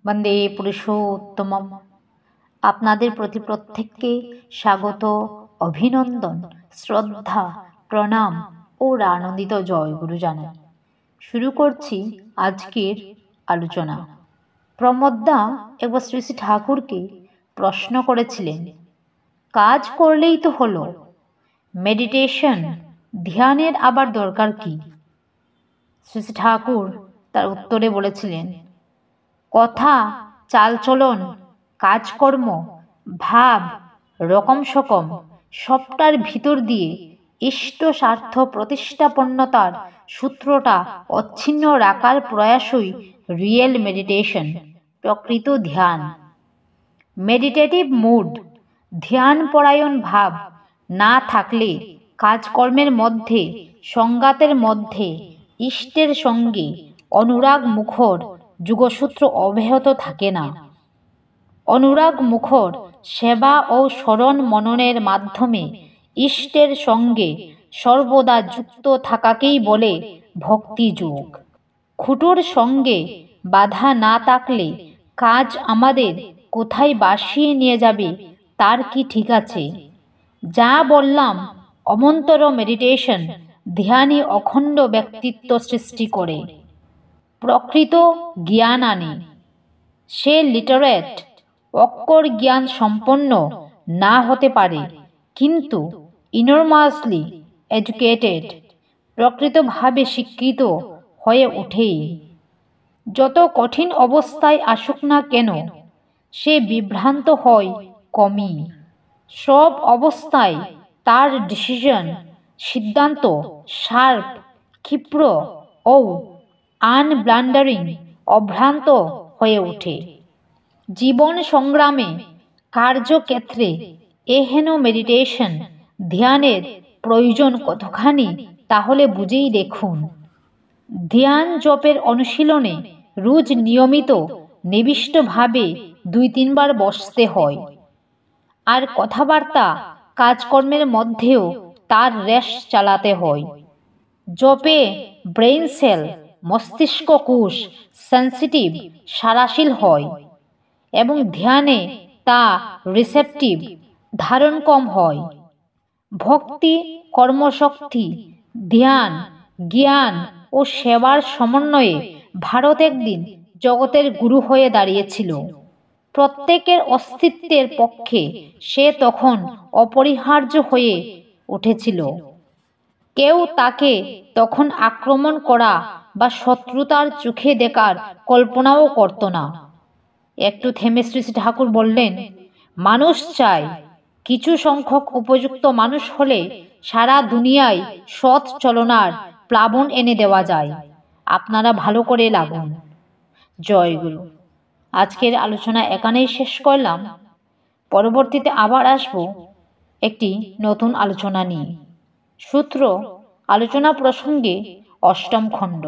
বন্দে পুরুষোত্তমম। আপনাদের প্রতি প্রত্যেককে স্বাগত, অভিনন্দন, শ্রদ্ধা, প্রণাম ও আনন্দিত জয়গুরু জানাই। শুরু করছি আজকের আলোচনা। প্রমোদদা একবার শ্রী শ্রী ঠাকুরকে প্রশ্ন করেছিলেন, কাজ করলেই তো হলো, মেডিটেশন ধ্যানের আবার দরকার কি? শ্রী শ্রী ঠাকুর তার উত্তরে বলেছিলেন, কথা, চালচলন, কাজকর্ম, ভাব, রকম সকম সবটার ভিতর দিয়ে ইষ্ট স্বার্থ প্রতিষ্ঠাপন্নতার সূত্রটা অচ্ছিন্ন রাখার প্রয়াসই রিয়েল মেডিটেশন, প্রকৃত ধ্যান। মেডিটেটিভ মুড, ধ্যানপরায়ণ ভাব না থাকলে কাজকর্মের মধ্যে, সংগাতের মধ্যে ইষ্টের সঙ্গে অনুরাগ মুখর যুগসূত্র অব্যাহত থাকে না। অনুরাগ মুখর সেবা ও স্মরণ মননের মাধ্যমে ইষ্টের সঙ্গে সর্বদা যুক্ত থাকাকেই বলে ভক্তিযোগ। খুঁটোর সঙ্গে বাধা না থাকলে কাজ আমাদের কোথায় বাসিয়ে নিয়ে যাবে তার কি ঠিক আছে? যা বললাম, অমন্তর মেডিটেশন ধ্যানই অখণ্ড ব্যক্তিত্ব সৃষ্টি করে, প্রকৃত জ্ঞান আনে। সে লিটারেট, অক্ষর জ্ঞান সম্পন্ন না হতে পারে, কিন্তু ইনরমাসলি এডুকেটেড, প্রকৃতভাবে শিক্ষিত হয়ে ওঠেই। যত কঠিন অবস্থায় আসুক না কেন, সে বিভ্রান্ত হয় কমই। সব অবস্থায় তার ডিসিশন, সিদ্ধান্ত শার্প, ক্ষিপ্র ও আনব্লান্ডারিং, অভ্রান্ত হয়ে ওঠে। জীবন সংগ্রামে, কার্যক্ষেত্রে এহেন মেডিটেশন ধ্যানের প্রয়োজন কতখানি তাহলে বুঝেই দেখুন। ধ্যান জপের অনুশীলনে রোজ নিয়মিত নিবিষ্টভাবে 2-3 বার বসতে হয়, আর কথাবার্তা কাজকর্মের মধ্যেও তার রেশ চালাতে হয়। জপে ব্রেইন সেল, মস্তিষ্ক কোষ সেন্সিটিভ, সারাশীল হয়, এবং ধ্যানে তা রিসেপটিভ, ধারণ কম হয়। ভক্তি, কর্মশক্তি, ধ্যান, জ্ঞান ও সেবার সমন্বয়ে ভারত একদিন জগতের গুরু হয়ে দাঁড়িয়েছিল। প্রত্যেকের অস্তিত্বের পক্ষে সে তখন অপরিহার্য হয়ে উঠেছিল। কেউ তাকে তখন আক্রমণ করা বা শত্রুতার চোখে দেখার কল্পনাও করত না। একটু থেমে শ্রী শ্রী ঠাকুর বললেন, মানুষ চায়, কিছু সংখ্যক উপযুক্ত মানুষ হলে সারা দুনিয়ায় সৎ চলনার প্লাবন এনে দেওয়া যায়। আপনারা ভালো করে লাগুন। জয় গুরু। আজকের আলোচনা এখানেই শেষ করলাম। পরবর্তীতে আবার আসব একটি নতুন আলোচনা নিয়ে। সূত্র, আলোচনা প্রসঙ্গে 8ম খণ্ড।